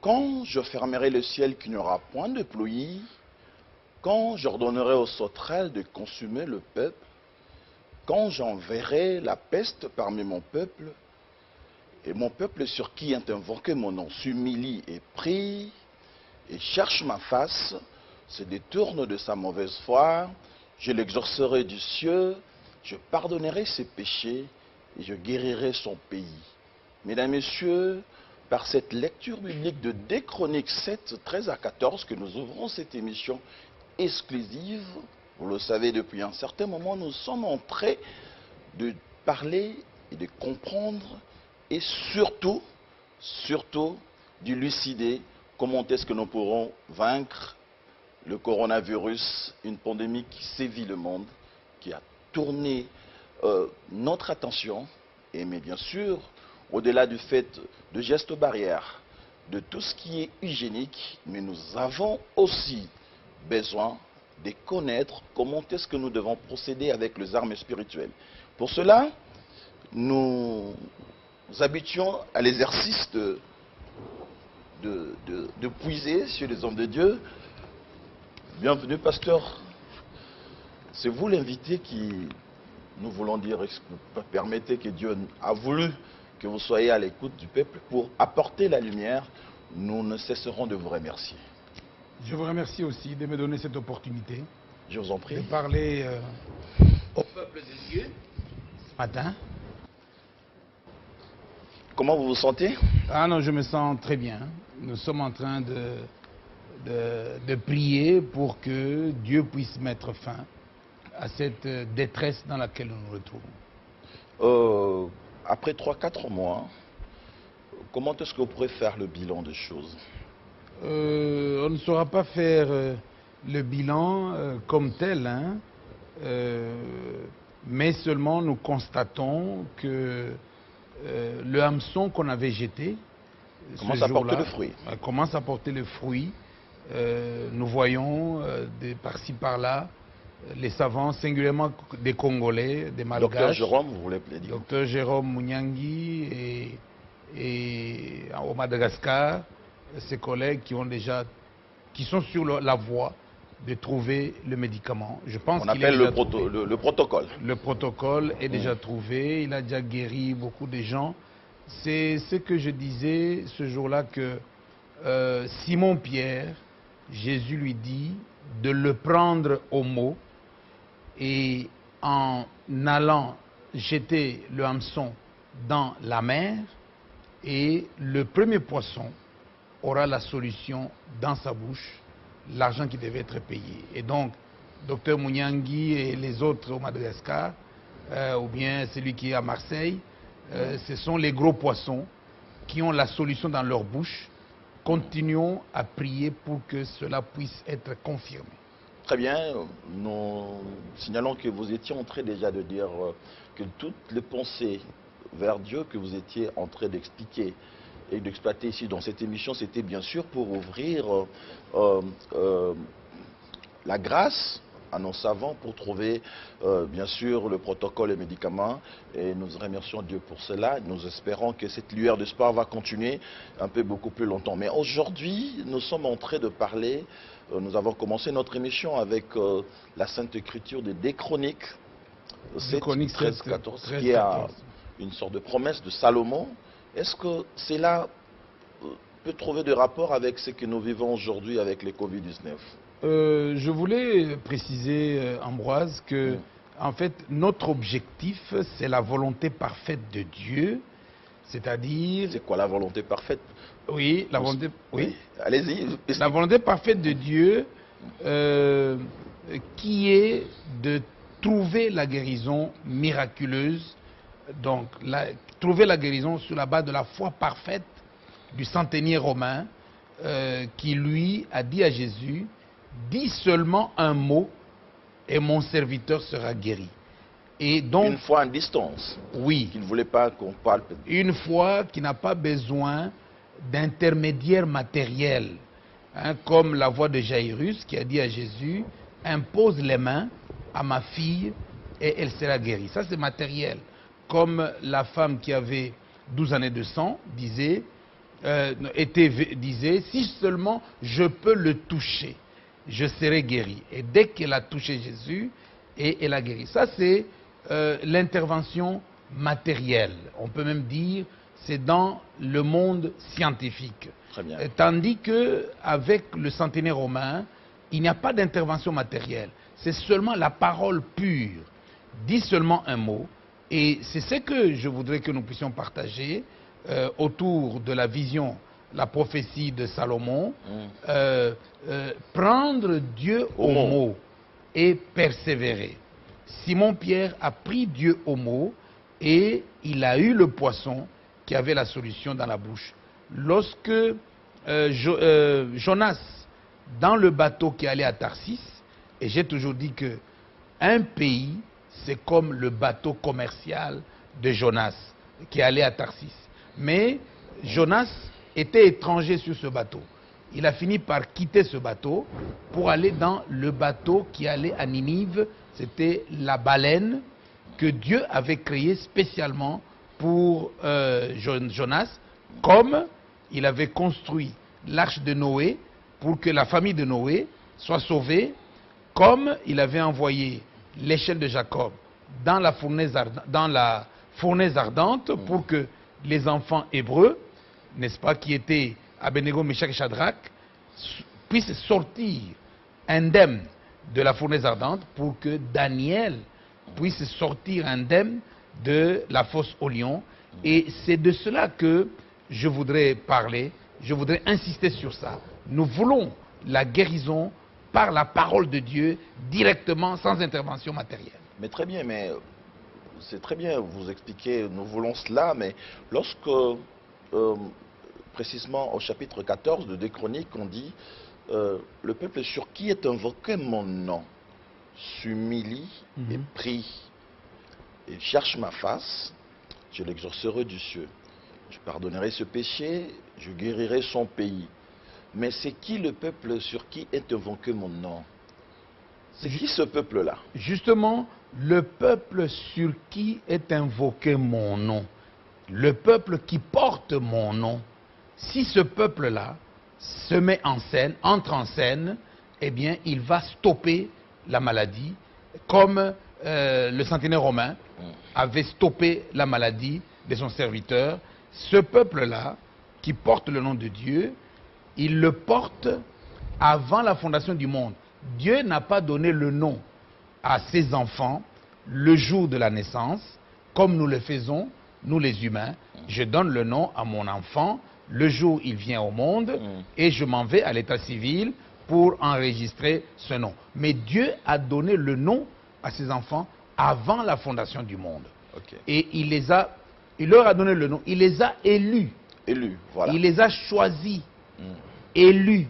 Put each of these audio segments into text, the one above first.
Quand je fermerai le ciel qu'il n'y aura point de pluie, quand j'ordonnerai aux sauterelles de consumer le peuple, quand j'enverrai la peste parmi mon peuple, et mon peuple sur qui est invoqué mon nom s'humilie et prie, et cherche ma face, se détourne de sa mauvaise foi, je l'exaucerai du ciel, je pardonnerai ses péchés, et je guérirai son pays. Mesdames, Messieurs, par cette lecture biblique de 2 Chroniques 7, 13 à 14, que nous ouvrons cette émission exclusive. Vous le savez, depuis un certain moment, nous sommes en train de parler et de comprendre et surtout d'élucider comment est-ce que nous pourrons vaincre le coronavirus, une pandémie qui sévit le monde, qui a tourné notre attention, mais bien sûr, au-delà du fait de gestes barrières, de tout ce qui est hygiénique, mais nous avons aussi besoin de connaître comment est-ce que nous devons procéder avec les armes spirituelles. Pour cela, nous habituons à l'exercice de puiser chez les hommes de Dieu. Bienvenue, pasteur. C'est vous l'invité qui, nous voulons dire, permettez que Dieu a voulu que vous soyez à l'écoute du peuple pour apporter la lumière. Nous ne cesserons de vous remercier. Je vous remercie aussi de me donner cette opportunité. Je vous en prie. De parler au peuple de Dieu ce matin. Comment vous vous sentez? Ah non, je me sens très bien. Nous sommes en train de prier pour que Dieu puisse mettre fin à cette détresse dans laquelle nous nous retrouvons. Après 3-4 mois, comment est-ce que vous pourrez faire le bilan des choses? On ne saura pas faire le bilan comme tel, hein, mais seulement nous constatons que le hameçon qu'on avait jeté commence à porter le fruit. Commence à porter le fruit. Nous voyons par-ci par-là les savants, singulièrement des Congolais, des Malgaches. Docteur Jérôme, vous voulez dire? Docteur Jérôme Mouniangui et au Madagascar, ses collègues qui sont sur la voie de trouver le médicament. Je pense qu'on appelle le protocole. Le protocole est déjà trouvé, il a déjà guéri beaucoup de gens. C'est ce que je disais ce jour-là que Simon-Pierre, Jésus lui dit de le prendre au mot et en allant jeter le hameçon dans la mer, et le premier poisson aura la solution dans sa bouche, l'argent qui devait être payé. Et donc, Dr Mouniangui et les autres au Madagascar, ou bien celui qui est à Marseille, ce sont les gros poissons qui ont la solution dans leur bouche. Continuons à prier pour que cela puisse être confirmé. Très bien, nous signalons que vous étiez en train déjà de dire que toutes les pensées vers Dieu que vous étiez en train d'expliquer et d'exploiter ici dans cette émission, c'était bien sûr pour ouvrir la grâce à nos savants pour trouver bien sûr le protocole et les médicaments, et nous remercions Dieu pour cela. Nous espérons que cette lueur d'espoir va continuer beaucoup plus longtemps. Mais aujourd'hui, nous sommes en train de parler, nous avons commencé notre émission avec la Sainte Écriture des 2 Chroniques, 13, 14, qui est une sorte de promesse de Salomon. Est-ce que cela peut trouver de rapport avec ce que nous vivons aujourd'hui avec les Covid-19? Je voulais préciser, Ambroise, que en fait, notre objectif, c'est la volonté parfaite de Dieu, c'est-à-dire... C'est quoi la volonté parfaite? Oui, la volonté... Oui. Allez-y. La volonté parfaite de Dieu, qui est de trouver la guérison miraculeuse, donc trouver la guérison sur la base de la foi parfaite du centenier romain, qui lui a dit à Jésus: dis seulement un mot et mon serviteur sera guéri. Et donc, une foi en distance. Oui. Qu'il ne voulait pas qu'on parle. Une foi qui n'a pas besoin d'intermédiaire matériel. Hein, comme la voix de Jairus qui a dit à Jésus: impose les mains à ma fille et elle sera guérie. Ça, c'est matériel. Comme la femme qui avait 12 années de sang disait: disait, si seulement je peux le toucher, je serai guéri. Et dès qu'elle a touché Jésus, et elle a guéri. Ça, c'est l'intervention matérielle. On peut même dire, c'est dans le monde scientifique. Très bien. Tandis qu'avec le centenaire romain, il n'y a pas d'intervention matérielle. C'est seulement la parole pure. Dis seulement un mot. Et c'est ce que je voudrais que nous puissions partager autour de la vision, la prophétie de Salomon. Prendre Dieu au mot et persévérer. Simon-Pierre a pris Dieu au mot et il a eu le poisson qui avait la solution dans la bouche. Lorsque Jonas, dans le bateau qui allait à Tarsis, et j'ai toujours dit que un pays, c'est comme le bateau commercial de Jonas qui allait à Tarsis. Mais Jonas était étranger sur ce bateau. Il a fini par quitter ce bateau pour aller dans le bateau qui allait à Ninive. C'était la baleine que Dieu avait créée spécialement pour Jonas, comme il avait construit l'arche de Noé pour que la famille de Noé soit sauvée, comme il avait envoyé l'échelle de Jacob dans la fournaise ardente pour que les enfants hébreux, n'est-ce pas, qui étaient Abednego, Meshach et Shadrach, puissent sortir indemnes de la fournaise ardente pour que Daniel puisse sortir indemne de la fosse au lion. Et c'est de cela que je voudrais parler, je voudrais insister sur ça. Nous voulons la guérison par la parole de Dieu, directement, sans intervention matérielle. Mais très bien, mais c'est très bien, vous expliquez, nous voulons cela, mais lorsque, précisément au chapitre 14 de 2 Chroniques, on dit le peuple sur qui est invoqué mon nom s'humilie et prie. Il cherche ma face, je l'exorcerai du cieux. Je pardonnerai ce péché, je guérirai son pays. Mais c'est qui le peuple sur qui est invoqué mon nom? C'est qui ce peuple-là? Justement, le peuple sur qui est invoqué mon nom, le peuple qui porte mon nom, si ce peuple-là se met en scène, entre en scène, eh bien, il va stopper la maladie, comme le centenaire romain avait stoppé la maladie de son serviteur. Ce peuple-là, qui porte le nom de Dieu, il le porte avant la fondation du monde. Dieu n'a pas donné le nom à ses enfants le jour de la naissance, comme nous le faisons, nous les humains. Je donne le nom à mon enfant le jour où il vient au monde et je m'en vais à l'état civil pour enregistrer ce nom. Mais Dieu a donné le nom à ses enfants avant la fondation du monde. Okay. Et il leur a donné le nom, il les a élus. Voilà. Il les a choisis, élus,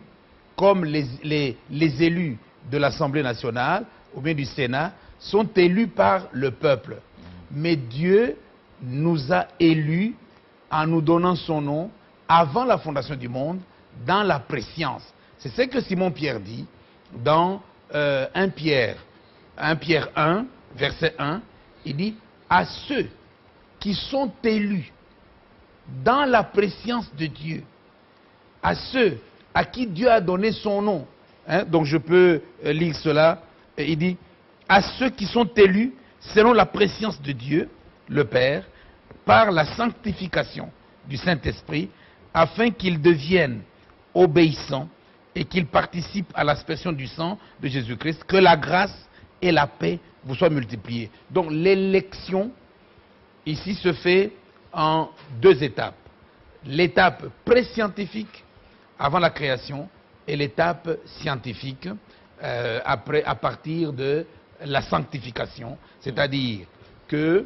comme les élus de l'Assemblée nationale ou bien du Sénat sont élus par le peuple. Mais Dieu nous a élus en nous donnant son nom avant la fondation du monde dans la préscience. C'est ce que Simon-Pierre dit dans 1 Pierre 1, verset 1. Il dit « À ceux qui sont élus dans la préscience de Dieu, à ceux à qui Dieu a donné son nom. » Donc je peux lire cela. Il dit « À ceux qui sont élus selon la préscience de Dieu, le Père, par la sanctification du Saint-Esprit, afin qu'ils deviennent obéissants et qu'ils participent à l'aspersion du sang de Jésus-Christ, que la grâce et la paix vous soient multipliées. » Donc l'élection ici se fait en 2 étapes. L'étape pré-scientifique avant la création et l'étape scientifique à partir de la sanctification. C'est-à-dire que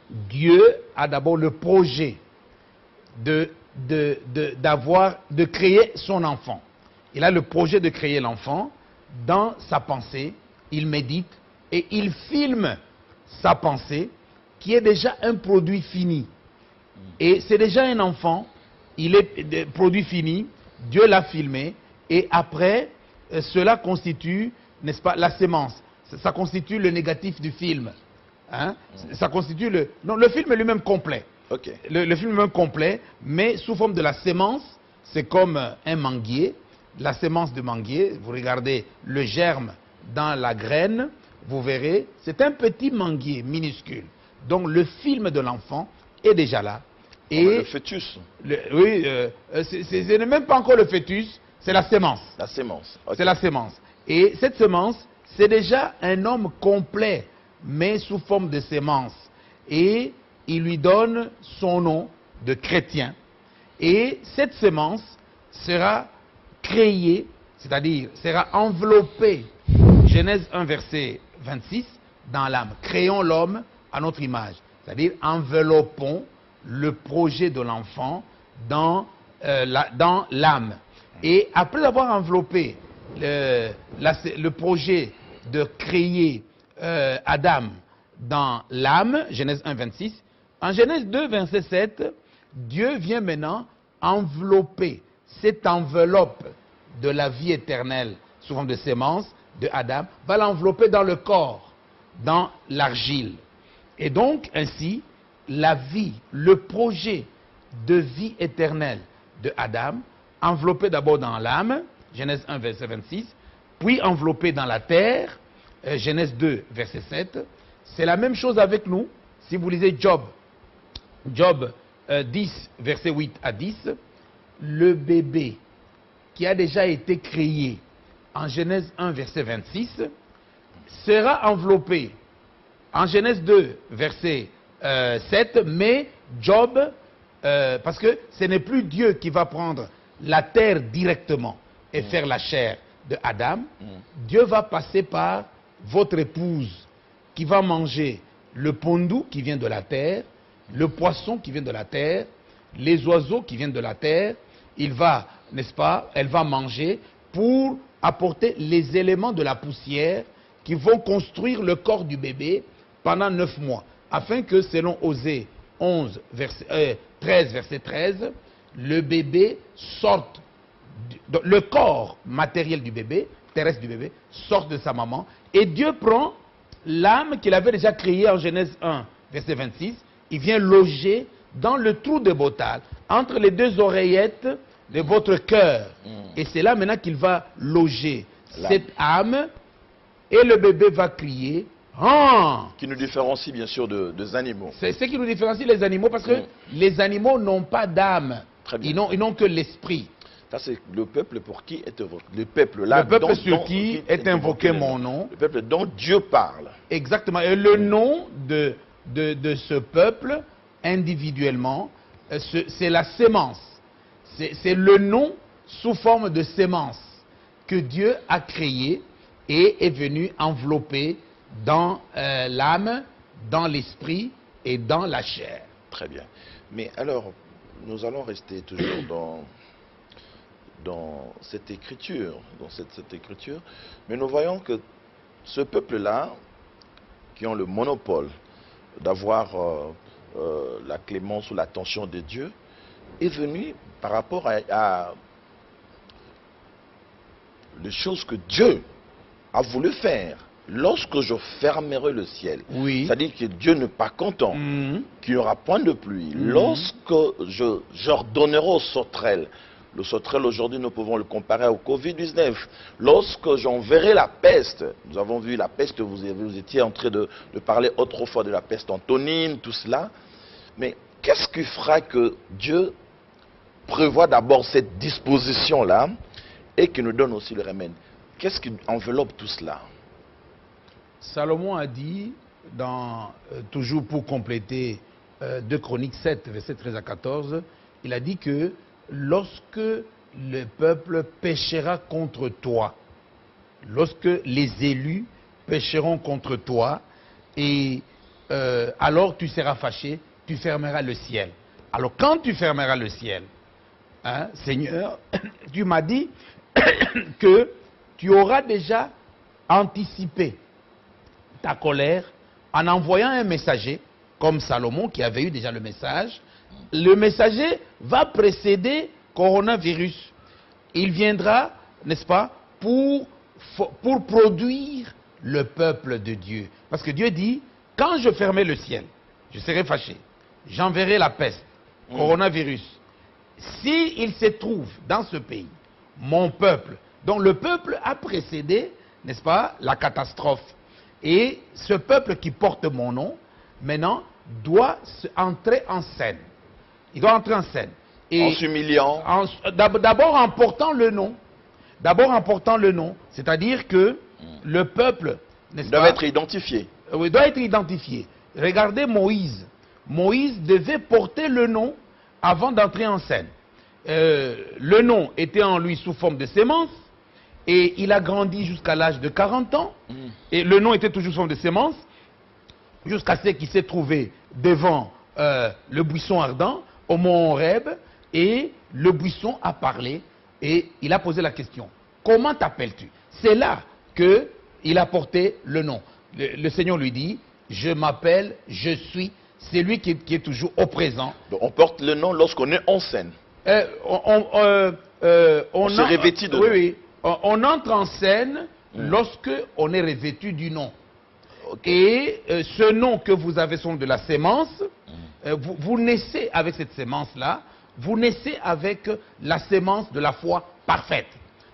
Dieu a d'abord le projet de créer son enfant. Il a le projet de créer l'enfant. Dans sa pensée, il médite et il filme sa pensée qui est déjà un produit fini. Et c'est déjà un enfant, il est produit fini, Dieu l'a filmé, et après, cela constitue, n'est-ce pas, la sémence. Ça constitue le négatif du film. Ça constitue le film est lui-même complet. Ok. Le film est complet, mais sous forme de la sémence. C'est comme un manguier. La sémence de manguier, vous regardez le germe dans la graine, vous verrez, c'est un petit manguier minuscule. Donc le film de l'enfant est déjà là. Et le fœtus. Oui, ce n'est même pas encore le fœtus, c'est la sémence. La sémence. Okay. C'est la sémence. Et cette sémence, c'est déjà un homme complet, mais sous forme de sémence. Et il lui donne son nom de chrétien. Et cette sémence sera créée, c'est-à-dire sera enveloppée, Genèse 1, verset 26, dans l'âme. Créons l'homme à notre image. C'est-à-dire enveloppons le projet de l'enfant dans l'âme. Et après avoir enveloppé le projet de créer Adam dans l'âme, Genèse 1, 26, en Genèse 2, verset 7, Dieu vient maintenant envelopper cette enveloppe de la vie éternelle sous forme de sémence de Adam, va l'envelopper dans le corps, dans l'argile. Et donc, ainsi, la vie, le projet de vie éternelle de Adam, enveloppé d'abord dans l'âme, Genèse 1, verset 26, puis enveloppé dans la terre, Genèse 2, verset 7. C'est la même chose avec nous. Si vous lisez Job 10, verset 8 à 10, le bébé qui a déjà été créé en Genèse 1, verset 26, sera enveloppé en Genèse 2, verset 7, mais Job, parce que ce n'est plus Dieu qui va prendre la terre directement et faire la chair de Adam, Dieu va passer par votre épouse qui va manger le pondou qui vient de la terre, le poisson qui vient de la terre, les oiseaux qui viennent de la terre. Il va, n'est-ce pas, elle va manger pour apporter les éléments de la poussière qui vont construire le corps du bébé pendant 9 mois, afin que, selon Osée 13, verset 13, le bébé sorte, le corps matériel du bébé, terrestre du bébé, sorte de sa maman, et Dieu prend l'âme qu'il avait déjà créée en Genèse 1, verset 26, il vient loger dans le trou de botal, entre les deux oreillettes de votre cœur. Et c'est là maintenant qu'il va loger cette âme, et le bébé va crier. Qui nous différencie bien sûr des animaux. C'est ce qui nous différencie les animaux, parce que les animaux n'ont pas d'âme. Ils n'ont que l'esprit. Ça, c'est le peuple pour qui est invoqué. Le peuple là, le peuple sur qui est invoqué mon nom. Le peuple dont Dieu parle. Exactement. Et le nom de ce peuple, individuellement, c'est la sémence. C'est le nom sous forme de sémence que Dieu a créé et est venu envelopper dans l'âme, dans l'esprit et dans la chair. Très bien. Mais alors, nous allons rester toujours dans cette écriture, mais nous voyons que ce peuple-là, qui ont le monopole d'avoir la clémence ou l'attention de Dieu, est venu par rapport à les choses que Dieu a voulu faire. Lorsque je fermerai le ciel, c'est-à-dire que Dieu n'est pas content, qu'il n'y aura point de pluie. Lorsque j'ordonnerai aux sauterelles, le sauterelle aujourd'hui nous pouvons le comparer au Covid-19. Lorsque j'enverrai la peste, nous avons vu la peste, vous étiez en train de parler autrefois de la peste antonine, tout cela. Mais qu'est-ce qui fera que Dieu prévoit d'abord cette disposition-là et qui nous donne aussi le remède? Qu'est-ce qui enveloppe tout cela? Salomon a dit, toujours pour compléter 2 Chroniques 7, versets 13 à 14, il a dit que lorsque le peuple péchera contre toi, lorsque les élus pécheront contre toi, et alors tu seras fâché, tu fermeras le ciel. Alors quand tu fermeras le ciel, Seigneur, tu m'as dit que tu auras déjà anticipé ta colère en envoyant un messager, comme Salomon qui avait eu déjà le message. Le messager va précéder coronavirus. Il viendra, n'est-ce pas, pour produire le peuple de Dieu. Parce que Dieu dit, quand je fermerai le ciel, je serai fâché. j'enverrai la peste, coronavirus. S'il se trouve dans ce pays, mon peuple, dont le peuple a précédé, n'est-ce pas, la catastrophe. Et ce peuple qui porte mon nom, maintenant, doit entrer en scène. Il doit entrer en scène. Et en s'humiliant. D'abord en portant le nom. D'abord en portant le nom. C'est-à-dire que le peuple, n'est-ce pas, doit être identifié. Oui, doit être identifié. Regardez Moïse. Moïse devait porter le nom avant d'entrer en scène. Le nom était en lui sous forme de sémence. Et il a grandi jusqu'à l'âge de 40 ans. Et le nom était toujours sous forme de sémence. Jusqu'à ce qu'il s'est trouvé devant le buisson ardent, au mont Horeb. Et le buisson a parlé. Et il a posé la question. Comment t'appelles-tu? C'est là qu'il a porté le nom. Le Seigneur lui dit, je m'appelle, je suis. C'est lui qui est toujours au présent. Donc on porte le nom lorsqu'on est en scène. On se revêtit de nom. Oui. On entre en scène lorsque on est revêtu du nom. Okay. Et ce nom que vous avez sont de la sémence. Vous naissez avec cette sémence-là. Vous naissez avec la sémence de la foi parfaite.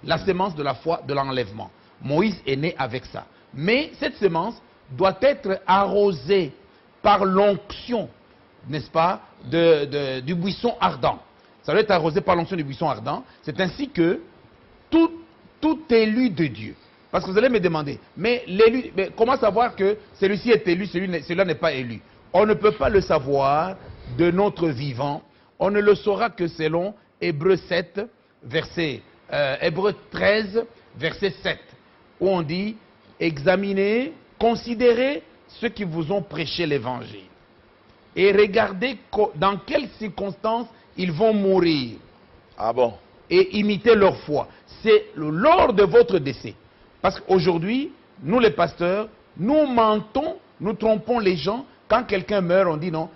La sémence de la foi de l'enlèvement. Moïse est né avec ça. Mais cette sémence doit être arrosée par l'onction, n'est-ce pas, du buisson ardent. Ça doit être arrosé par l'onction du buisson ardent. C'est ainsi que tout élu de Dieu. Parce que vous allez me demander, mais comment savoir que celui-ci est élu, celui-là n'est pas élu? On ne peut pas le savoir de notre vivant. On ne le saura que selon Hébreux 7, Hébreux 13, verset 7, où on dit, examinez, considérez ceux qui vous ont prêché l'évangile. Et regardez dans quelles circonstances ils vont mourir. Ah bon? Et imitez leur foi. C'est lors de votre décès. Parce qu'aujourd'hui, nous les pasteurs, nous mentons, nous trompons les gens. Quand quelqu'un meurt, on dit non,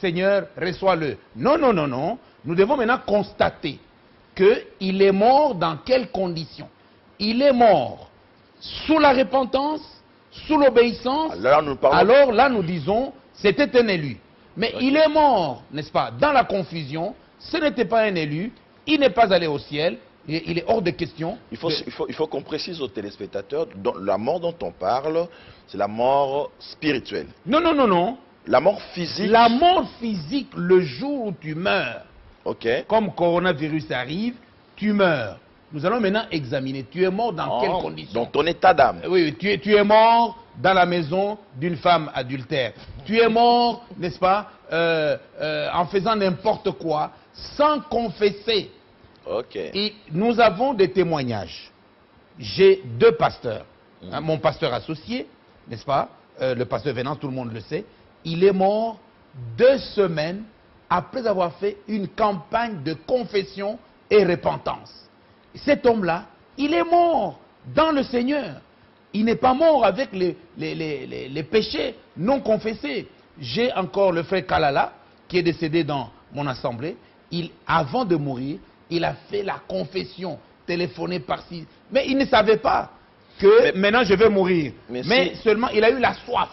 Seigneur, reçois-le. Non. Nous devons maintenant constater qu'il est mort dans quelles conditions. Il est mort sous la repentance, sous l'obéissance. Alors là, nous disons, c'était un élu. Mais il est mort, n'est-ce pas, dans la confusion. Ce n'était pas un élu. Il n'est pas allé au ciel. Il est hors de question. Il faut qu'on précise aux téléspectateurs, la mort dont on parle, c'est la mort spirituelle. Non. La mort physique. La mort physique, le jour où tu meurs. Ok. Comme coronavirus arrive, tu meurs. Nous allons maintenant examiner. Tu es mort dans quelles conditions? Dans ton état d'âme. Oui, tu es mort dans la maison d'une femme adultère. Tu es mort, n'est-ce pas, en faisant n'importe quoi, sans confesser. Ok. Et nous avons des témoignages. J'ai deux pasteurs. Mon pasteur associé, n'est-ce pas, le pasteur Venant, tout le monde le sait, il est mort 2 semaines après avoir fait une campagne de confession et repentance. Cet homme-là, il est mort dans le Seigneur. Il n'est pas mort avec les péchés non confessés. J'ai encore le frère Kalala, qui est décédé dans mon assemblée. Avant de mourir, il a fait la confession, téléphoné par-ci. Mais il ne savait pas que maintenant je vais mourir. Mais seulement, il a eu la soif.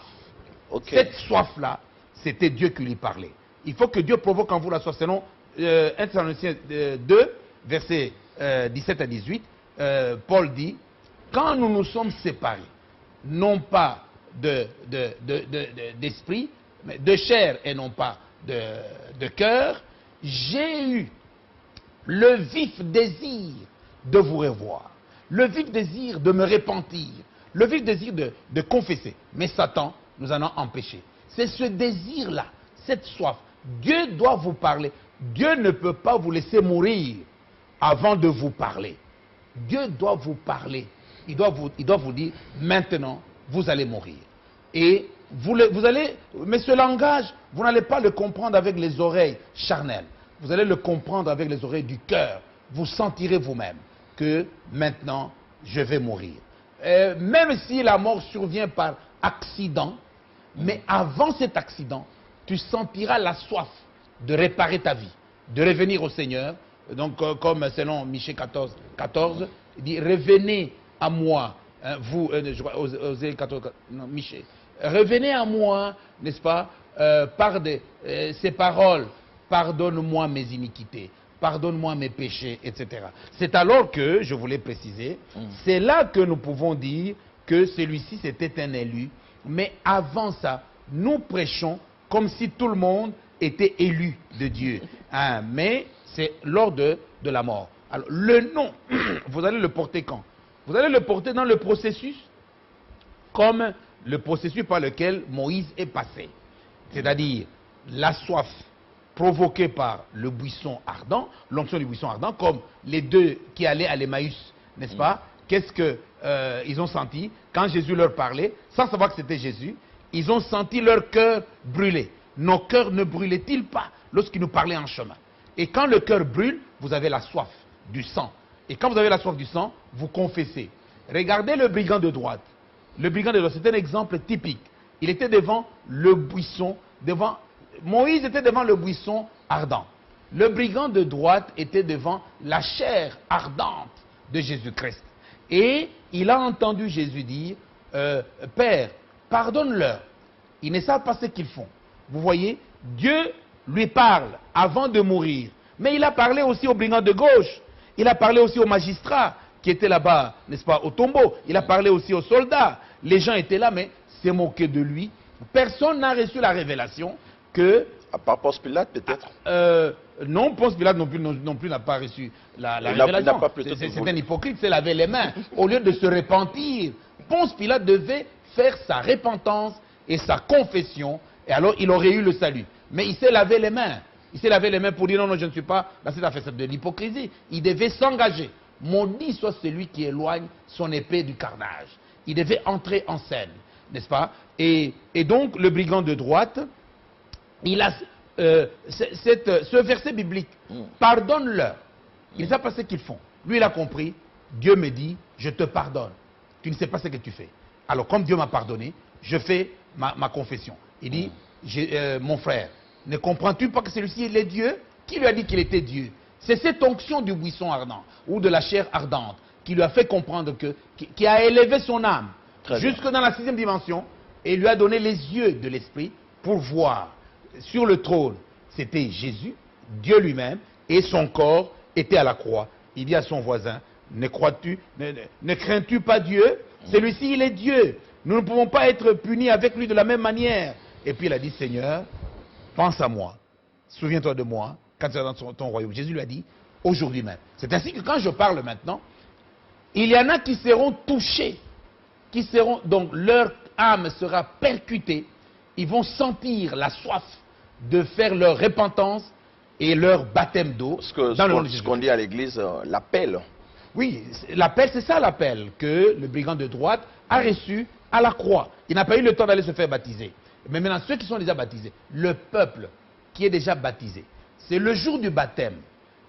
Okay. Cette soif-là, c'était Dieu qui lui parlait. Il faut que Dieu provoque en vous la soif. Selon 1 Thessaloniciens 2, versets 17 à 18, Paul dit, quand nous nous sommes séparés, non pas d'esprit, mais de chair et non pas de cœur, j'ai eu le vif désir de vous revoir, le vif désir de me repentir, le vif désir de confesser. Mais Satan nous en a empêchés. C'est ce désir-là, cette soif. Dieu doit vous parler. Dieu ne peut pas vous laisser mourir avant de vous parler. Dieu doit vous parler. Il doit vous dire, maintenant, vous allez mourir. Et vous allez, mais ce langage, vous n'allez pas le comprendre avec les oreilles charnelles. Vous allez le comprendre avec les oreilles du cœur. Vous sentirez vous-même que maintenant, je vais mourir. Même si la mort survient par accident, mais avant cet accident, tu sentiras la soif de réparer ta vie, de revenir au Seigneur. Donc, comme selon Michée 14, il dit, revenez à moi, vous, je crois, Osée 14, non, Michée, revenez à moi, n'est-ce pas, par ces paroles, pardonne-moi mes iniquités, pardonne-moi mes péchés, etc. C'est alors que, je voulais préciser, c'est là que nous pouvons dire que celui-ci c'était un élu. Mais avant ça, nous prêchons comme si tout le monde était élu de Dieu. Hein, mais c'est lors de la mort. Alors, le nom, vous allez le porter quand? Vous allez le porter dans le processus, comme le processus par lequel Moïse est passé. C'est-à-dire la soif provoquée par le buisson ardent, l'onction du buisson ardent, comme les deux qui allaient à l'Emmaüs, n'est-ce pas? Qu'est-ce qu'ils ont senti quand Jésus leur parlait, sans savoir que c'était Jésus? Ils ont senti leur cœur brûler. Nos cœurs ne brûlaient-ils pas lorsqu'il nous parlait en chemin? Et quand le cœur brûle, vous avez la soif du sang. Et quand vous avez la soif du sang, vous confessez. Regardez le brigand de droite. Le brigand de droite, c'est un exemple typique. Il était devant le buisson, Moïse était devant le buisson ardent. Le brigand de droite était devant la chair ardente de Jésus-Christ. Et il a entendu Jésus dire, Père, pardonne-leur. Ils ne savent pas ce qu'ils font. Vous voyez, Dieu lui parle avant de mourir. Mais il a parlé aussi au brigand de gauche. Il a parlé aussi aux magistrats qui étaient là-bas, n'est-ce pas, au tombeau. Il a parlé aussi aux soldats. Les gens étaient là, mais s'est moqué de lui. Personne n'a reçu la révélation que... À part Ponce Pilate, peut-être non, Ponce Pilate non plus n'a pas reçu la révélation. C'est un hypocrite, c'est laver les mains. Au lieu de se repentir, Ponce Pilate devait faire sa repentance et sa confession, et alors il aurait eu le salut. Mais il s'est lavé les mains. Il s'est lavé les mains pour dire non, non, je ne suis pas dans cette affaire, c'est de l'hypocrisie. Il devait s'engager. Maudit soit celui qui éloigne son épée du carnage. Il devait entrer en scène, n'est-ce pas? Et donc, le brigand de droite, il a ce verset biblique. Pardonne-leur. Ils ne savent pas ce qu'ils font. Lui, il a compris. Dieu me dit, je te pardonne. Tu ne sais pas ce que tu fais. Alors, comme Dieu m'a pardonné, je fais ma confession. Il dit, mon frère, ne comprends-tu pas que celui-ci, il est Dieu? Qui lui a dit qu'il était Dieu? C'est cette onction du buisson ardent, ou de la chair ardente, qui lui a fait comprendre qui a élevé son âme jusque dans la 6e dimension, et lui a donné les yeux de l'esprit pour voir. Sur le trône, c'était Jésus, Dieu lui-même, et son corps était à la croix. Il dit à son voisin, ne crains-tu pas Dieu? Celui-ci, il est Dieu. Nous ne pouvons pas être punis avec lui de la même manière. Et puis il a dit, Seigneur, pense à moi, souviens-toi de moi, quand tu es dans ton royaume. Jésus lui a dit, aujourd'hui même. C'est ainsi que quand je parle maintenant, il y en a qui seront touchés, donc leur âme sera percutée, ils vont sentir la soif de faire leur repentance et leur baptême d'eau. Ce qu'on dit à l'église, l'appel. Oui, l'appel, c'est ça l'appel que le brigand de droite a reçu à la croix. Il n'a pas eu le temps d'aller se faire baptiser. Mais maintenant, ceux qui sont déjà baptisés, le peuple qui est déjà baptisé, c'est le jour du baptême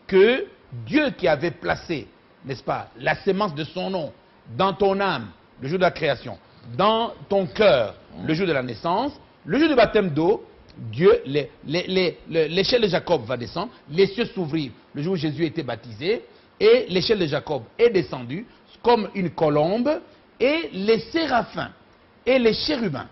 que Dieu qui avait placé, n'est-ce pas, la sémence de son nom dans ton âme, le jour de la création, dans ton cœur, le jour de la naissance, le jour du baptême d'eau, Dieu, l'échelle de Jacob va descendre, les cieux s'ouvrirent le jour où Jésus était baptisé, et l'échelle de Jacob est descendue comme une colombe, et les séraphins et les chérubins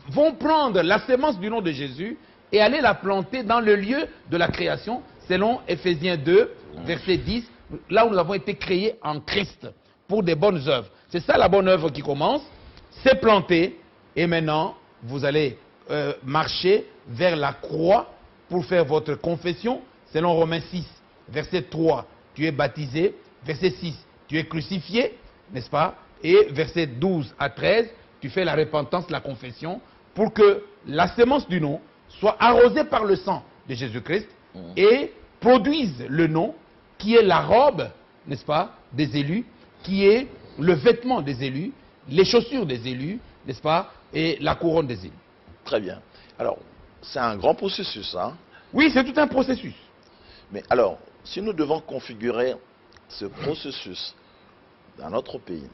vont prendre la sémence du nom de Jésus et aller la planter dans le lieu de la création, selon Ephésiens 2, verset 10, là où nous avons été créés en Christ pour des bonnes œuvres. C'est ça la bonne œuvre qui commence, c'est planté, et maintenant vous allez marcher vers la croix pour faire votre confession, selon Romains 6, verset 3, tu es baptisé, verset 6, tu es crucifié, n'est-ce pas? Et verset 12 à 13, tu fais la repentance, la confession, pour que la sémence du nom soit arrosée par le sang de Jésus-Christ et produise le nom qui est la robe, n'est-ce pas, des élus, qui est le vêtement des élus, les chaussures des élus, n'est-ce pas, et la couronne des élus. Très bien. Alors, c'est un grand processus, hein? Oui, c'est tout un processus. Mais alors, si nous devons configurer ce processus dans notre pays,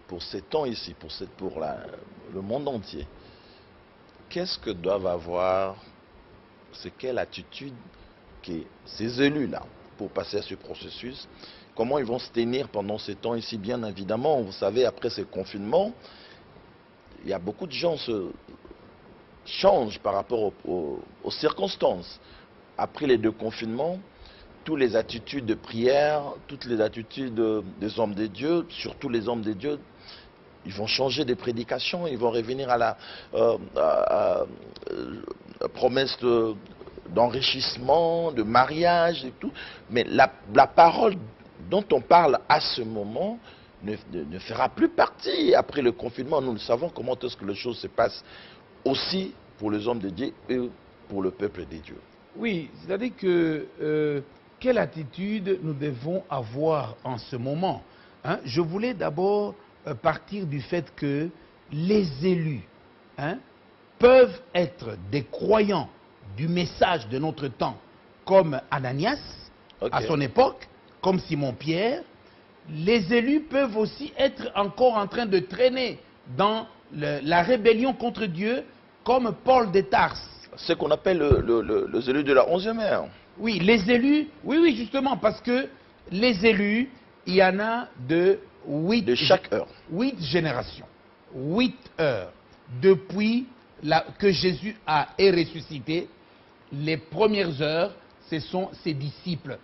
pour ces temps ici, pour le monde entier, qu'est-ce que doivent avoir, c'est quelle attitude que ces élus-là, pour passer à ce processus, comment ils vont se tenir pendant ces temps ici, bien évidemment, vous savez, après ce confinement, il y a beaucoup de gens change par rapport aux circonstances. Après les 2 confinements, toutes les attitudes de prière, toutes les attitudes des hommes de Dieu, surtout les hommes de Dieu, ils vont changer de prédication, ils vont revenir à la promesse d'enrichissement, de mariage et tout. Mais la parole dont on parle à ce moment ne fera plus partie après le confinement. Nous le savons comment est-ce que les choses se passent aussi pour les hommes de Dieu et pour le peuple de Dieu. Oui, c'est-à-dire que quelle attitude nous devons avoir en ce moment, hein? Je voulais d'abord partir du fait que les élus, hein, peuvent être des croyants du message de notre temps, comme Ananias, à son époque, comme Simon-Pierre. Les élus peuvent aussi être encore en train de traîner dans la rébellion contre Dieu, comme Paul de Tarse. Ce qu'on appelle les élus de la 11e heure. Oui, les élus, oui, justement, parce que les élus, il y en a de 8... De chaque heure. 8 générations, 8 heures, depuis que Jésus est ressuscité. Les premières heures, ce sont ses disciples,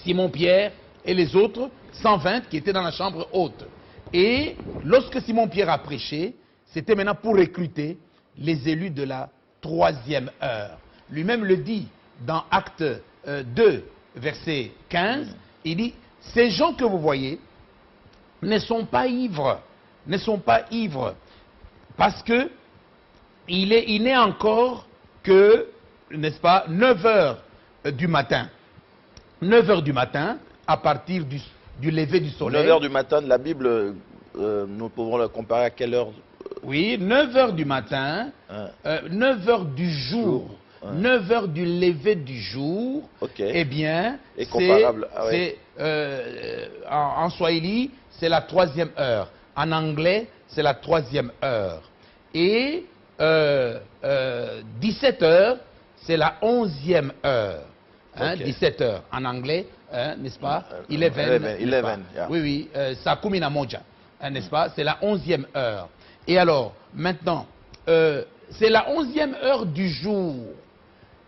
Simon-Pierre et les autres, 120 qui étaient dans la chambre haute. Et lorsque Simon-Pierre a prêché, c'était maintenant pour recruter les élus de la 3e heure. Lui-même le dit dans Acte 2, verset 15, il dit, ces gens que vous voyez ne sont pas ivres, parce que il n'est encore que, n'est-ce pas, 9 heures du matin. 9 heures du matin, à partir du lever du soleil. 9 heures du matin de la Bible, nous pouvons la comparer à quelle heure? Oui, 9 heures du matin, 9 heures du jour, 9 heures du lever du jour. Eh bien, en Swahili, c'est la 3e heure. En anglais, c'est la 3e heure. Et 17 heures, c'est la 11e heure. Hein, 17 heures en anglais, hein, n'est-ce pas? 11. Yeah. Oui, Sakumina Moja, hein, n'est-ce pas? C'est la 11e heure. Et alors, maintenant, c'est la 11e heure du jour.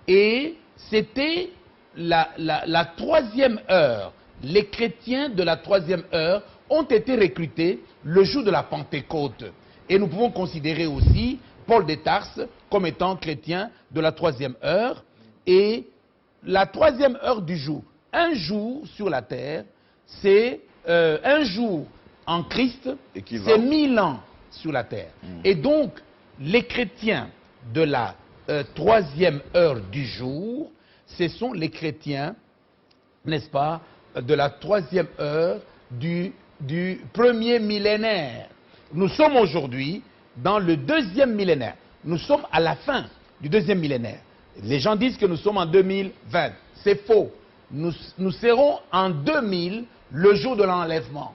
Et c'était la 3e heure. Les chrétiens de la 3e heure ont été recrutés le jour de la Pentecôte. Et nous pouvons considérer aussi Paul de Tarse comme étant chrétien de la 3e heure. Et la 3e heure du jour, un jour sur la terre, c'est un jour en Christ, c'est 1000 ans sur la terre. Et donc, les chrétiens de la 3e heure du jour, ce sont les chrétiens, n'est-ce pas, de la 3e heure du premier millénaire. Nous sommes aujourd'hui dans le 2e millénaire. Nous sommes à la fin du 2e millénaire. Les gens disent que nous sommes en 2020. C'est faux. Nous serons en 2000, le jour de l'enlèvement.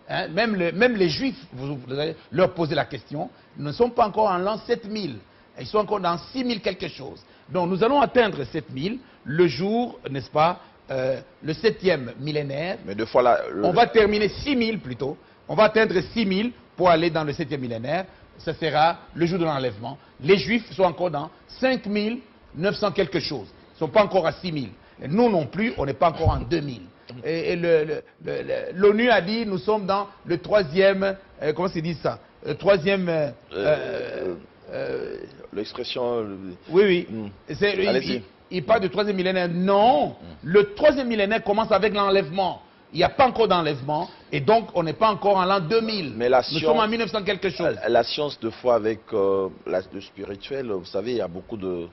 Hein, même les Juifs, vous allez leur poser la question, ne sont pas encore en l'an 7000. Ils sont encore dans 6000 quelque chose. Donc nous allons atteindre 7000 le jour, n'est-ce pas, le 7e millénaire. Mais deux fois là, on va terminer 6000 plutôt. On va atteindre 6000 pour aller dans le 7e millénaire. Ce sera le jour de l'enlèvement. Les Juifs sont encore dans 5900 quelque chose. Ils ne sont pas encore à 6000. Nous non plus, on n'est pas encore en 2000. Et l'ONU a dit, nous sommes dans le 3e, comment se dit ça? Le 3e... L'expression... Oui. Allez-y. Il parle du 3e millénaire. Non, le 3e millénaire commence avec l'enlèvement. Il n'y a pas encore d'enlèvement, et donc on n'est pas encore en l'an 2000. Mais la science, nous sommes en 1900 quelque chose. La science, de fois, avec le spirituel, vous savez, il y a beaucoup de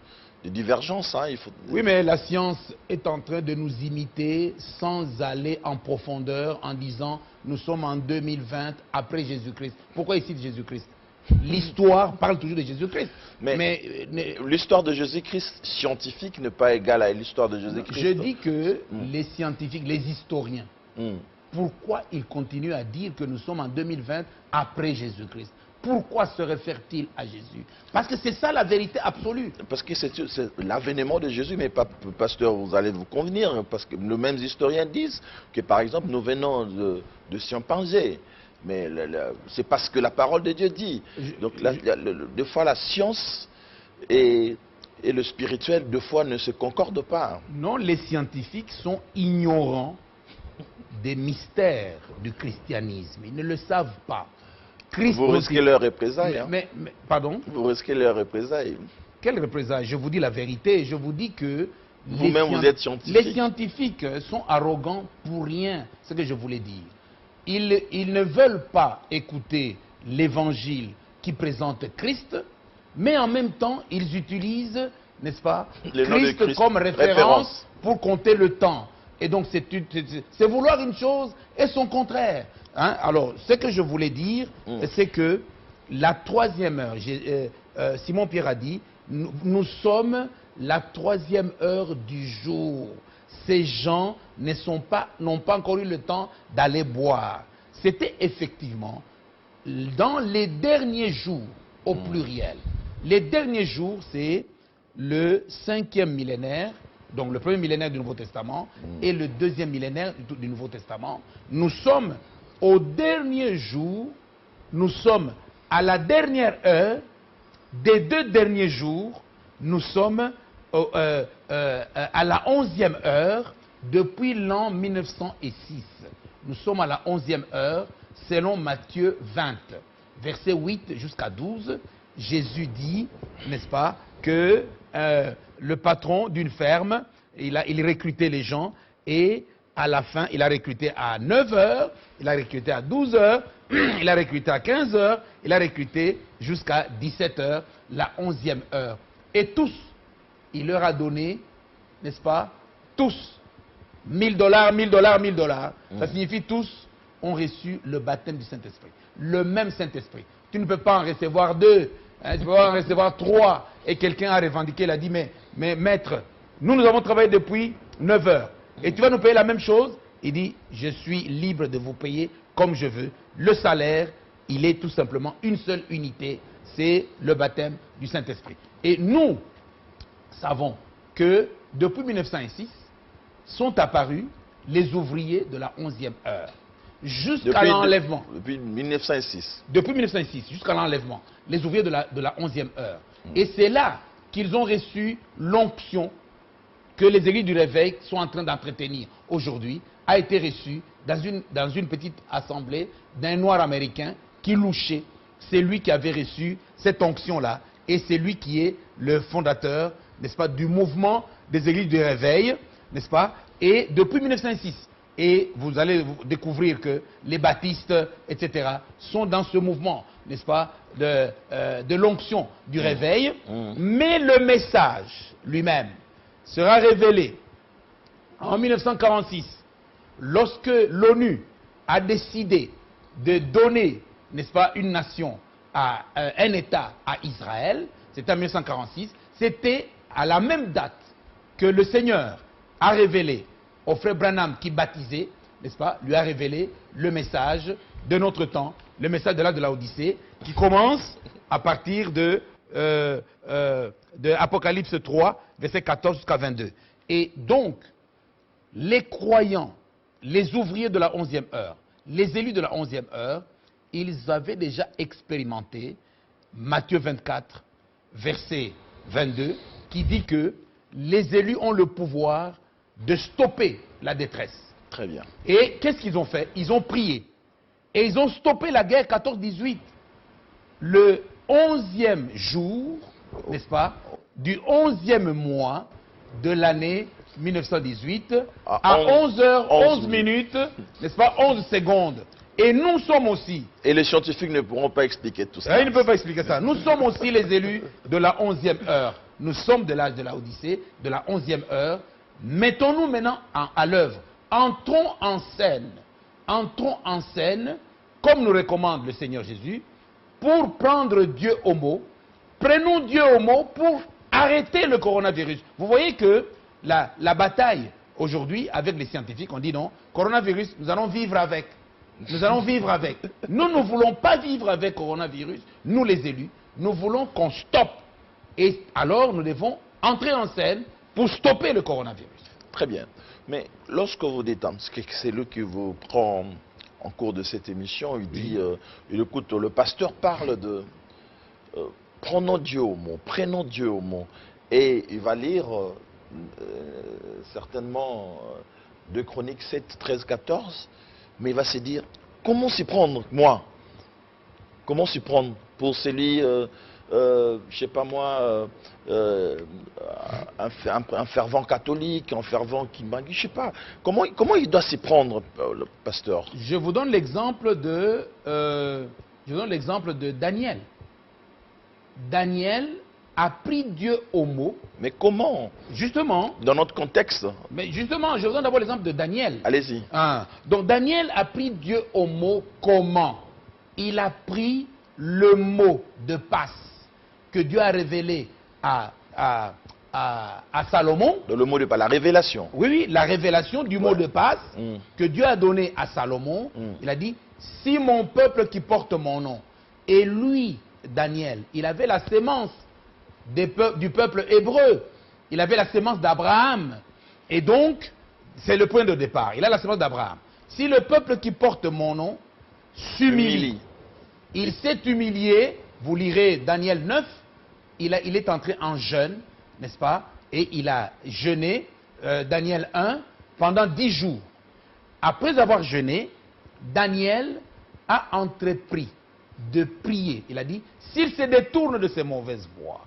divergences. Hein, Oui, mais la science est en train de nous imiter sans aller en profondeur en disant nous sommes en 2020 après Jésus-Christ. Pourquoi il cite Jésus-Christ? L'histoire parle toujours de Jésus-Christ. Mais l'histoire de Jésus-Christ scientifique n'est pas égale à l'histoire de Jésus-Christ. Je dis que les scientifiques, les historiens, pourquoi ils continuent à dire que nous sommes en 2020 après Jésus-Christ? Pourquoi se réfèrent-ils à Jésus? Parce que c'est ça la vérité absolue. Parce que c'est l'avènement de Jésus, mais pasteur, vous allez vous convenir, parce que les mêmes historiens disent que, par exemple, nous venons de chimpanzés. Mais c'est parce que la parole de Dieu dit. Donc, des fois, la science et le spirituel, deux fois, ne se concordent pas. Non, les scientifiques sont ignorants des mystères du christianisme. Ils ne le savent pas. Christ Vous risquez leur représailles. Hein? Pardon? Vous risquez leur représailles. Quelle représaille? Je vous dis la vérité. Je vous dis que vous-même, vous êtes scientifique. Les scientifiques sont arrogants pour rien. C'est ce que je voulais dire. Ils ne veulent pas écouter l'évangile qui présente Christ, mais en même temps, ils utilisent, n'est-ce pas, Christ comme référence pour compter le temps. Et donc, c'est vouloir une chose et son contraire. Hein? Alors, ce que je voulais dire, c'est que la troisième heure, Simon Pierre a dit, nous sommes la troisième heure du jour. Ces gens n'ont pas encore eu le temps d'aller boire. C'était effectivement dans les derniers jours, au pluriel. Les derniers jours, c'est le 5e millénaire, donc le premier millénaire du Nouveau Testament, et le 2e millénaire du Nouveau Testament. Nous sommes au dernier jour, nous sommes à la dernière heure des 2 derniers jours, nous sommes à la 11e heure depuis l'an 1906. Nous sommes à la 11e heure selon Matthieu 20, versets 8 jusqu'à 12. Jésus dit, n'est-ce pas, que le patron d'une ferme, il recrutait les gens et à la fin, il a recruté à 9 heures, il a recruté à 12 heures, il a recruté à 15 heures, il a recruté jusqu'à 17 heures, la 11e heure. Et tous, il leur a donné, n'est-ce pas, tous, $1000, $1000, $1000. Ça signifie tous ont reçu le baptême du Saint-Esprit. Le même Saint-Esprit. Tu ne peux pas en recevoir 2, hein, tu ne peux pas en recevoir 3. Et quelqu'un a revendiqué, il a dit, mais maître, nous avons travaillé depuis 9 heures. Et tu vas nous payer la même chose? Il dit, je suis libre de vous payer comme je veux. Le salaire, il est tout simplement une seule unité, c'est le baptême du Saint-Esprit. Et nous savons que depuis 1906, sont apparus les ouvriers de la 11e heure. Jusqu'à l'enlèvement. Depuis 1906. Depuis 1906, jusqu'à l'enlèvement. Les ouvriers de la 11e heure. Et c'est là qu'ils ont reçu l'onction que les églises du réveil sont en train d'entretenir aujourd'hui, a été reçue dans une petite assemblée d'un noir américain qui louchait. C'est lui qui avait reçu cette onction-là. Et c'est lui qui est le fondateur, n'est-ce pas, du mouvement des églises du réveil, n'est-ce pas, et depuis 1906. Et vous allez découvrir que les baptistes, etc., sont dans ce mouvement, n'est-ce pas, de l'onction du réveil. Mais le message lui-même sera révélé en 1946, lorsque l'ONU a décidé de donner, n'est-ce pas, une nation, un État à Israël. C'était en 1946. C'était à la même date que le Seigneur a révélé au frère Branham qui baptisait, n'est-ce pas, lui a révélé le message de notre temps, le message de l'Odyssée, qui commence à partir de Apocalypse 3, verset 14 jusqu'à 22. Et donc, les croyants, les ouvriers de la 11e heure, les élus de la 11e heure, ils avaient déjà expérimenté Matthieu 24, verset 22, qui dit que les élus ont le pouvoir de stopper la détresse. Très bien. Et qu'est-ce qu'ils ont fait? Ils ont prié. Et ils ont stoppé la guerre 14-18. Le 11e jour, n'est-ce pas, du 11e mois de l'année 1918, à 11h11 minutes, n'est-ce pas, 11 secondes. Et nous sommes aussi... Et les scientifiques ne pourront pas expliquer tout ça. Ils ne peuvent pas expliquer ça. Nous sommes aussi les élus de la 11e heure. Nous sommes de l'âge de la Odyssée, de la 11e heure. Mettons-nous maintenant à l'œuvre. Entrons en scène, comme nous recommande le Seigneur Jésus, pour prendre Dieu au mot. Prenons Dieu au mot pour arrêter le coronavirus. Vous voyez que la bataille aujourd'hui avec les scientifiques, on dit non, coronavirus, nous allons vivre avec. Nous allons vivre avec. Nous ne voulons pas vivre avec coronavirus, nous les élus, nous voulons qu'on stoppe. Et alors nous devons entrer en scène pour stopper le coronavirus. Très bien. Mais lorsque vous dites, parce que c'est lui qui vous prend en cours de cette émission, il dit, écoute, le pasteur parle prenons Dieu au mot, prenons Dieu au mot. Et il va lire certainement 2 Chroniques 7, 13, 14, mais il va se dire, comment s'y prendre, moi? Comment s'y prendre pour celui, je sais pas moi, un fervent catholique, un fervent qui m'a dit, je sais pas, comment il doit s'y prendre, le pasteur? Je vous donne l'exemple de Daniel. Daniel a pris Dieu au mot. Mais comment? Justement. Dans notre contexte. Mais justement, je vous donne d'abord l'exemple de Daniel. Allez-y. Donc Daniel a pris Dieu au mot comment? Il a pris le mot de passe que Dieu a révélé à Salomon. Le mot de passe, la révélation. Oui, la révélation du mot de passe que Dieu a donné à Salomon. Il a dit, si mon peuple qui porte mon nom, et lui, Daniel, il avait la sémence du peuple hébreu, il avait la sémence d'Abraham, et donc, c'est le point de départ, il a la sémence d'Abraham. Si le peuple qui porte mon nom s'humilie, il s'est humilié, vous lirez Daniel 9, il est entré en jeûne, n'est-ce pas, et il a jeûné, Daniel 1, pendant 10 jours. Après avoir jeûné, Daniel a entrepris de prier. Il a dit, s'il se détourne de ses mauvaises voies,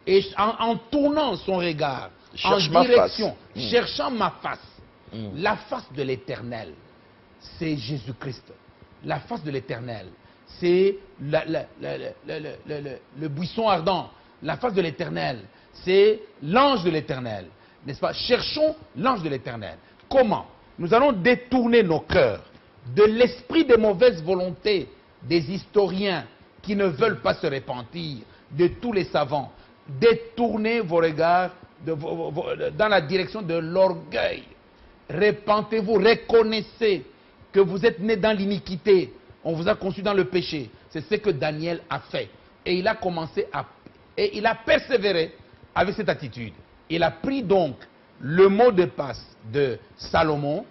et en tournant son regard en direction, cherchant ma face, la face de l'Éternel, c'est Jésus-Christ. La face de l'Éternel, c'est le buisson ardent. La face de l'Éternel, c'est l'ange de l'Éternel. N'est-ce pas? Cherchons l'ange de l'Éternel. Comment? Nous allons détourner nos cœurs de l'esprit des mauvaises volontés des historiens qui ne veulent pas se repentir, de tous les savants. Détournez vos regards dans la direction de l'orgueil. Repentez-vous, reconnaissez que vous êtes nés dans l'iniquité. On vous a conçu dans le péché. C'est ce que Daniel a fait. Et il a commencé et il a persévéré avec cette attitude. Il a pris donc le mot de passe de Salomon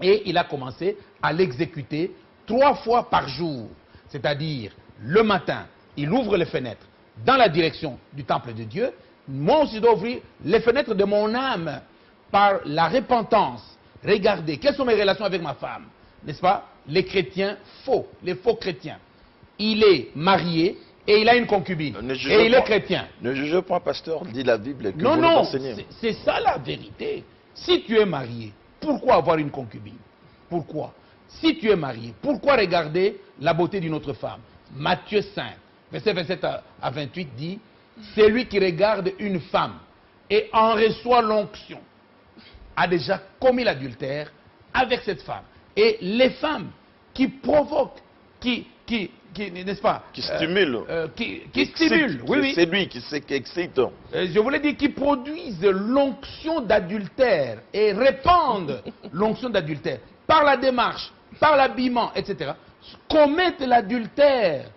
et il a commencé à l'exécuter 3 fois par jour. C'est-à-dire, le matin, il ouvre les fenêtres dans la direction du temple de Dieu. Moi aussi, je dois ouvrir les fenêtres de mon âme par la repentance. Regardez, quelles sont mes relations avec ma femme? N'est-ce pas? Les chrétiens faux, les faux chrétiens. Il est marié et il a une concubine. Et il est chrétien. Ne juge pas, pasteur, dit la Bible. Que non, c'est ça la vérité. Si tu es marié, pourquoi avoir une concubine? Pourquoi? Si tu es marié, pourquoi regarder la beauté d'une autre femme? Matthieu 5, verset 27 à 28 dit, c'est lui qui regarde une femme et en reçoit l'onction, a déjà commis l'adultère avec cette femme. Et les femmes qui provoquent, n'est-ce pas? Qui stimulent. Qui stimulent, oui. C'est lui qui excite. Je voulais dire qui produisent l'onction d'adultère et répandent l'onction d'adultère par la démarche, par l'habillement, etc. Commettent l'adultère.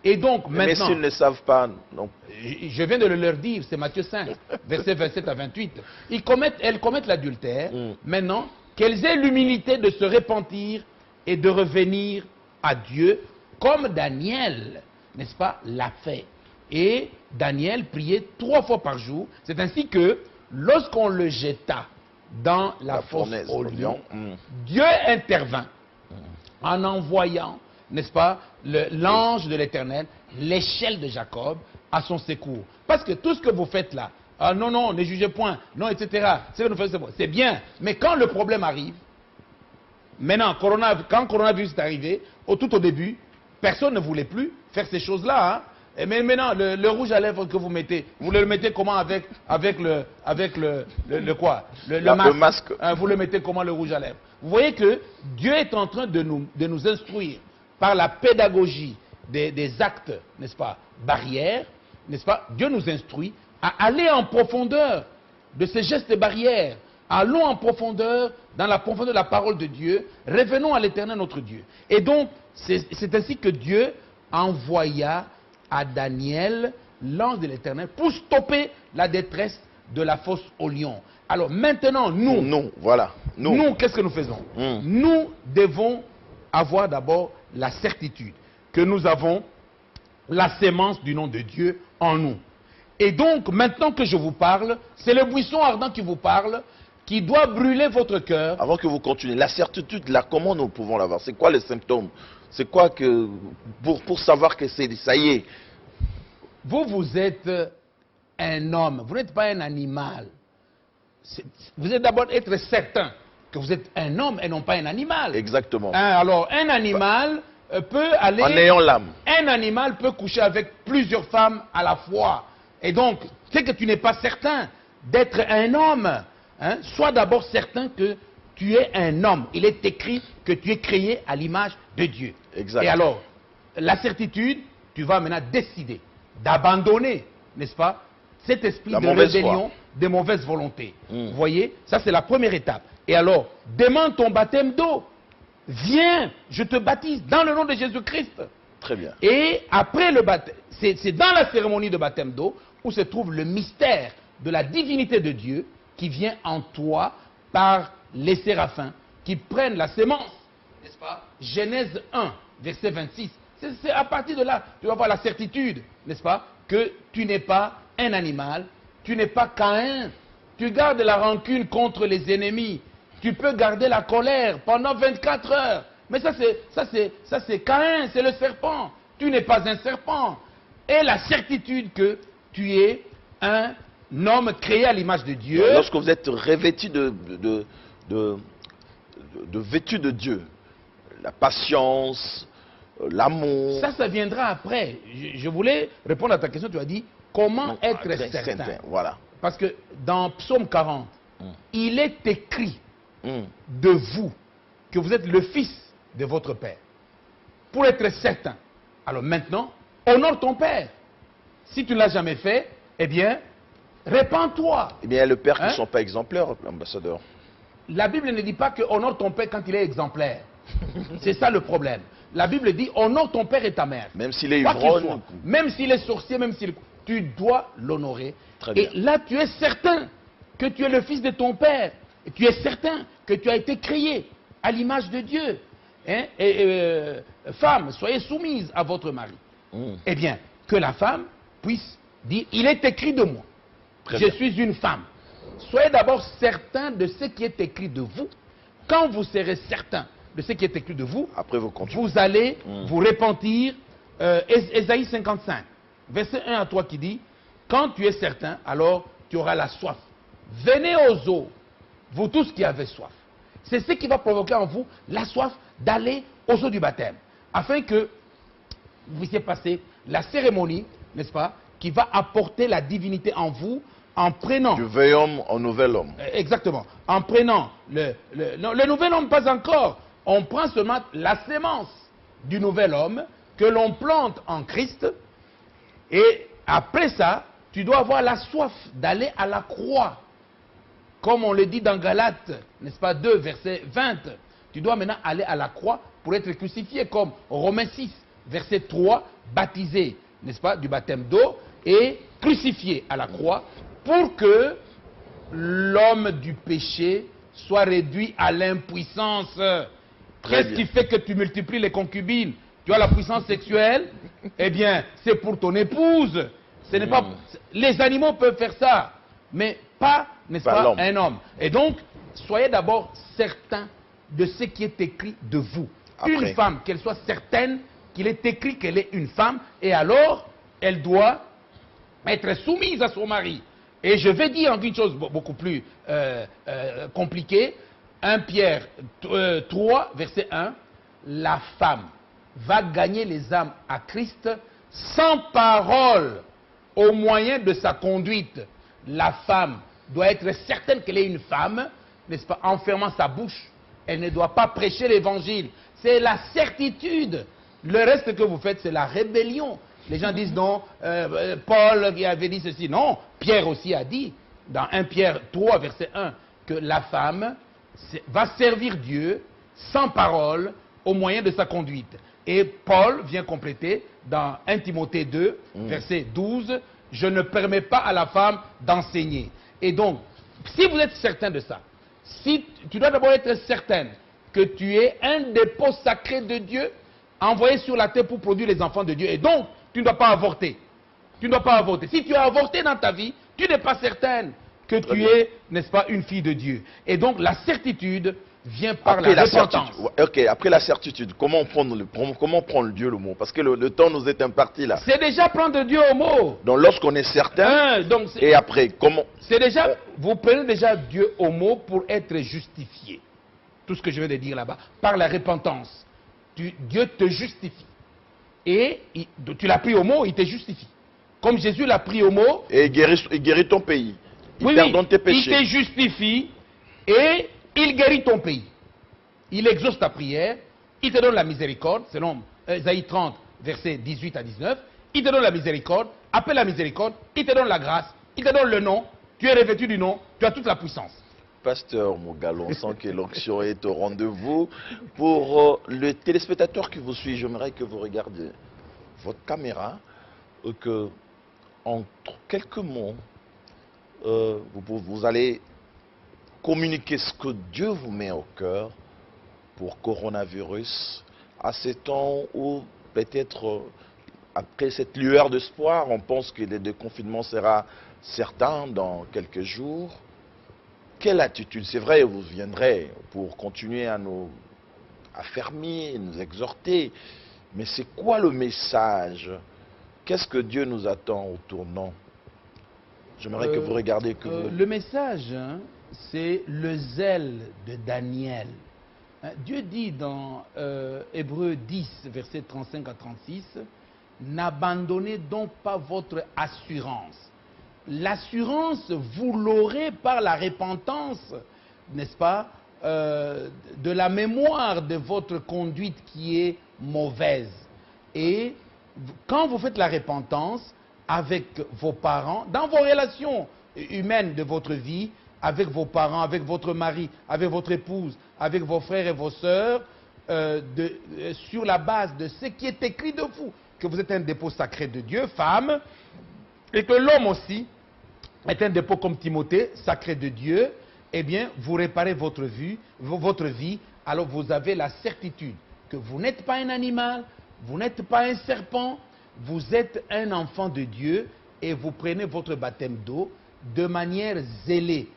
Et donc maintenant... Mais s'ils ne savent pas, non. Je viens de le leur dire, c'est Matthieu 5, verset 27 à 28. Elles commettent l'adultère. Maintenant, qu'elles aient l'humilité de se repentir et de revenir à Dieu, comme Daniel, n'est-ce pas, l'a fait. Et Daniel priait 3 fois par jour. C'est ainsi que, lorsqu'on le jeta dans la fosse aux lions, Dieu intervint en envoyant, n'est-ce pas, l'ange de l'Éternel, l'échelle de Jacob, à son secours. Parce que tout ce que vous faites là, non, ne jugez point, non, etc., c'est bien. Mais quand le problème arrive, maintenant, quand coronavirus est arrivé, tout au début, personne ne voulait plus faire ces choses-là. Hein. Mais maintenant, le rouge à lèvres que vous mettez, vous le mettez comment avec le quoi? Le masque. Vous le mettez comment, le rouge à lèvres? Vous voyez que Dieu est en train de nous instruire par la pédagogie des actes, n'est-ce pas, barrières, n'est-ce pas? Dieu nous instruit à aller en profondeur de ces gestes barrières. Allons en profondeur, dans la profondeur de la parole de Dieu. Revenons à l'Éternel notre Dieu. Et donc, c'est ainsi que Dieu envoya à Daniel l'ange de l'Éternel pour stopper la détresse de la fosse aux lions. Alors maintenant, nous, qu'est-ce que nous faisons? Nous devons avoir d'abord la certitude que nous avons la sémence du nom de Dieu en nous. Et donc, maintenant que je vous parle, c'est le buisson ardent qui vous parle, qui doit brûler votre cœur. Avant que vous continuiez, la certitude, là, comment nous pouvons l'avoir? C'est quoi les symptômes? C'est quoi que... Pour savoir que ça y est. Vous êtes un homme, vous n'êtes pas un animal. Vous êtes d'abord être certain que vous êtes un homme et non pas un animal. Exactement. Alors, un animal peut aller... En ayant l'âme. Un animal peut coucher avec plusieurs femmes à la fois. Et donc, c'est que tu n'es pas certain d'être un homme. Hein? Sois d'abord certain que tu es un homme. Il est écrit que tu es créé à l'image de Dieu. Exact. Et alors, la certitude, tu vas maintenant décider d'abandonner, n'est-ce pas, cet esprit de rébellion, de mauvaise volonté. Vous voyez, ça c'est la première étape. Et alors, demande ton baptême d'eau. Viens, je te baptise dans le nom de Jésus-Christ. Très bien. Et après le baptême, c'est dans la cérémonie de baptême d'eau où se trouve le mystère de la divinité de Dieu qui vient en toi par les séraphins qui prennent la sémence, n'est-ce pas? Genèse 1, verset 26. C'est à partir de là, tu vas avoir la certitude, n'est-ce pas, que tu n'es pas un animal, tu n'es pas Caïn. Tu gardes la rancune contre les ennemis. Tu peux garder la colère pendant 24 heures. Mais ça c'est Caïn, c'est le serpent. Tu n'es pas un serpent. Et la certitude que tu es un homme créé à l'image de Dieu. Lorsque vous êtes revêtu de vêtu de Dieu, la patience, l'amour. Ça viendra après. Je voulais répondre à ta question. Tu as dit comment être certain. Voilà. Parce que dans Psaume 40, il est écrit de vous que vous êtes le fils de votre père. Pour être certain. Alors maintenant, honore ton père. Si tu ne l'as jamais fait, eh bien, répands-toi. Eh bien, il y a le père qui ne sont pas exemplaires, l'ambassadeur. La Bible ne dit pas que honore ton père quand il est exemplaire. C'est ça le problème. La Bible dit honore ton père et ta mère. Même s'il est ivrogne. Même s'il est sorcier, même s'il... Tu dois l'honorer. Et là, tu es certain que tu es le fils de ton père. Et tu es certain que tu as été créé à l'image de Dieu. Hein? Femmes, soyez soumises à votre mari. Eh bien, que la femme puisse dire, il est écrit de moi. Je suis une femme. Soyez d'abord certain de ce qui est écrit de vous. Quand vous serez certain de ce qui est écrit de vous, après vous allez vous repentir. Ésaïe 55, verset 1 à 3 qui dit, quand tu es certain, alors tu auras la soif. Venez aux eaux, vous tous qui avez soif. C'est ce qui va provoquer en vous la soif d'aller aux eaux du baptême. Afin que vous puissiez passer la cérémonie, n'est-ce pas, qui va apporter la divinité en vous en prenant... Du vieil homme au nouvel homme. Exactement. En prenant le nouvel homme, pas encore. On prend seulement la sémence du nouvel homme que l'on plante en Christ. Et après ça, tu dois avoir la soif d'aller à la croix. Comme on le dit dans Galates, n'est-ce pas, 2, verset 20. Tu dois maintenant aller à la croix pour être crucifié, comme Romains 6, verset 3, baptisé, n'est-ce pas, du baptême d'eau, et crucifié à la croix, pour que l'homme du péché soit réduit à l'impuissance. Qu'est-ce qui fait que tu multiplies les concubines? Tu as la puissance sexuelle? Eh bien, c'est pour ton épouse. Ce n'est pas... Les animaux peuvent faire ça, mais pas, n'est-ce pas, un homme. Et donc, soyez d'abord certains de ce qui est écrit de vous. Après. Une femme, qu'elle soit certaine qu'il est écrit qu'elle est une femme, et alors, elle doit être soumise à son mari. Et je vais dire une chose beaucoup plus compliquée. 1 Pierre 3, verset 1. La femme va gagner les âmes à Christ sans parole, au moyen de sa conduite. La femme doit être certaine qu'elle est une femme, n'est-ce pas, en fermant sa bouche. Elle ne doit pas prêcher l'évangile. C'est la certitude. Le reste que vous faites, c'est la rébellion. Les gens disent non, Paul qui avait dit ceci. Non, Pierre aussi a dit, dans 1 Pierre 3, verset 1, que la femme va servir Dieu sans parole au moyen de sa conduite. Et Paul vient compléter dans 1 Timothée 2, verset 12, « Je ne permets pas à la femme d'enseigner. » Et donc, si vous êtes certain de ça, si tu dois d'abord être certaine que tu es un dépôt sacré de Dieu, envoyé sur la terre pour produire les enfants de Dieu. Et donc, tu ne dois pas avorter. Tu ne dois pas avorter. Si tu as avorté dans ta vie, tu n'es pas certaine que tu es, n'est-ce pas, une fille de Dieu. Et donc la certitude vient par Après la repentance. Ok, après la certitude, comment prendre Dieu le mot? Parce que le temps nous est imparti là. C'est déjà prendre Dieu au mot. Donc lorsqu'on est certain, et après, comment? C'est déjà, vous prenez déjà Dieu au mot pour être justifié. Tout ce que je viens de dire là-bas, par la repentance. Dieu te justifie. Et tu l'as pris au mot, il te justifie. Comme Jésus l'a pris au mot. Et il guérit ton pays. Il pardonne tes péchés. Il te justifie et il guérit ton pays. Il exauce ta prière, il te donne la miséricorde, selon Ésaïe 30, versets 18 à 19. Il te donne la miséricorde, après la miséricorde, il te donne la grâce, il te donne le nom, tu es revêtu du nom, tu as toute la puissance. Pasteur Mogalo, on sent que l'onction est au rendez-vous. Pour le téléspectateur qui vous suit, j'aimerais que vous regardiez votre caméra, que en quelques mots, vous allez communiquer ce que Dieu vous met au cœur pour coronavirus, à ces temps où peut-être après cette lueur d'espoir, on pense que le déconfinement sera certain dans quelques jours. Quelle attitude? C'est vrai, vous viendrez pour continuer à nous affermir, nous exhorter, mais c'est quoi le message? Qu'est-ce que Dieu nous attend au tournant? J'aimerais que vous regardiez. Le message, hein, c'est le zèle de Daniel. Dieu dit dans Hébreux 10, versets 35 à 36, « N'abandonnez donc pas votre assurance. » L'assurance, vous l'aurez par la repentance, n'est-ce pas, de la mémoire de votre conduite qui est mauvaise. Et quand vous faites la repentance avec vos parents, dans vos relations humaines de votre vie, avec vos parents, avec votre mari, avec votre épouse, avec vos frères et vos sœurs, sur la base de ce qui est écrit de vous, que vous êtes un dépôt sacré de Dieu, femme, et que l'homme aussi est un dépôt comme Timothée, sacré de Dieu, eh bien, vous réparez votre vie, alors vous avez la certitude que vous n'êtes pas un animal, vous n'êtes pas un serpent, vous êtes un enfant de Dieu et vous prenez votre baptême d'eau de manière zélée.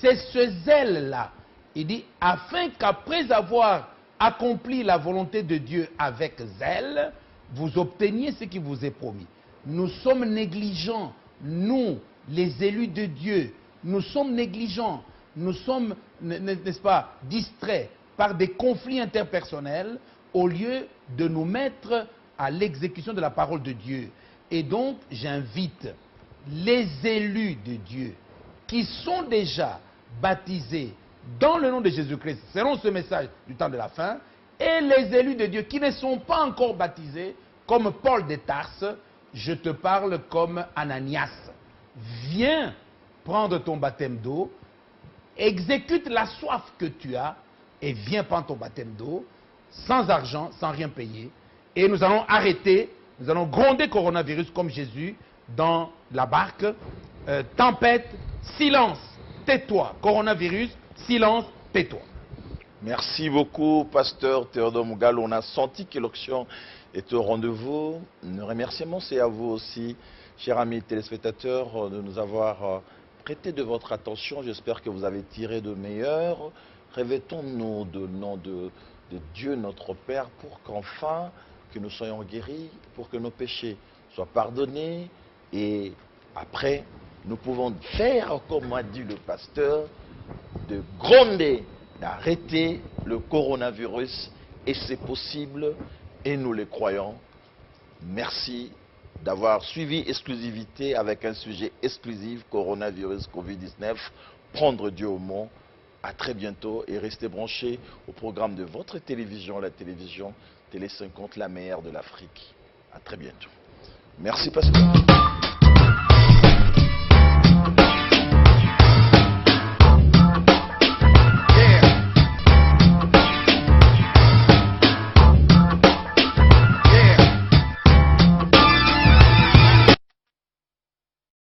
C'est ce zèle-là, il dit, afin qu'après avoir accompli la volonté de Dieu avec zèle, vous obteniez ce qui vous est promis. Nous sommes négligents, nous, les élus de Dieu, nous sommes négligents, nous sommes, n'est-ce pas, distraits par des conflits interpersonnels au lieu de nous mettre à l'exécution de la parole de Dieu. Et donc, j'invite les élus de Dieu qui sont déjà baptisés dans le nom de Jésus-Christ, selon ce message du temps de la fin, et les élus de Dieu qui ne sont pas encore baptisés, comme Paul de Tarse, je te parle comme Ananias. Viens prendre ton baptême d'eau, exécute la soif que tu as et viens prendre ton baptême d'eau, sans argent, sans rien payer. Et nous allons arrêter, nous allons gronder coronavirus comme Jésus dans la barque. Tempête, silence, tais-toi. Coronavirus, silence, tais-toi. Merci beaucoup, pasteur Théodore Mogalo. On a senti que l'onction est au rendez-vous. Nos remerciements, c'est à vous aussi, chers amis téléspectateurs, de nous avoir prêté de votre attention. J'espère que vous avez tiré de meilleur. Revêtons-nous de nom de Dieu notre Père pour qu'enfin que nous soyons guéris, pour que nos péchés soient pardonnés et après nous pouvons faire, comme m'a dit le pasteur, de gronder, d'arrêter le coronavirus et c'est possible et nous les croyons. Merci d'avoir suivi Exclusivité avec un sujet exclusif, coronavirus Covid-19, prendre Dieu au mot. À très bientôt et restez branchés au programme de votre télévision, la télévision Télé 50, la meilleure de l'Afrique. À très bientôt. Merci, pasteur.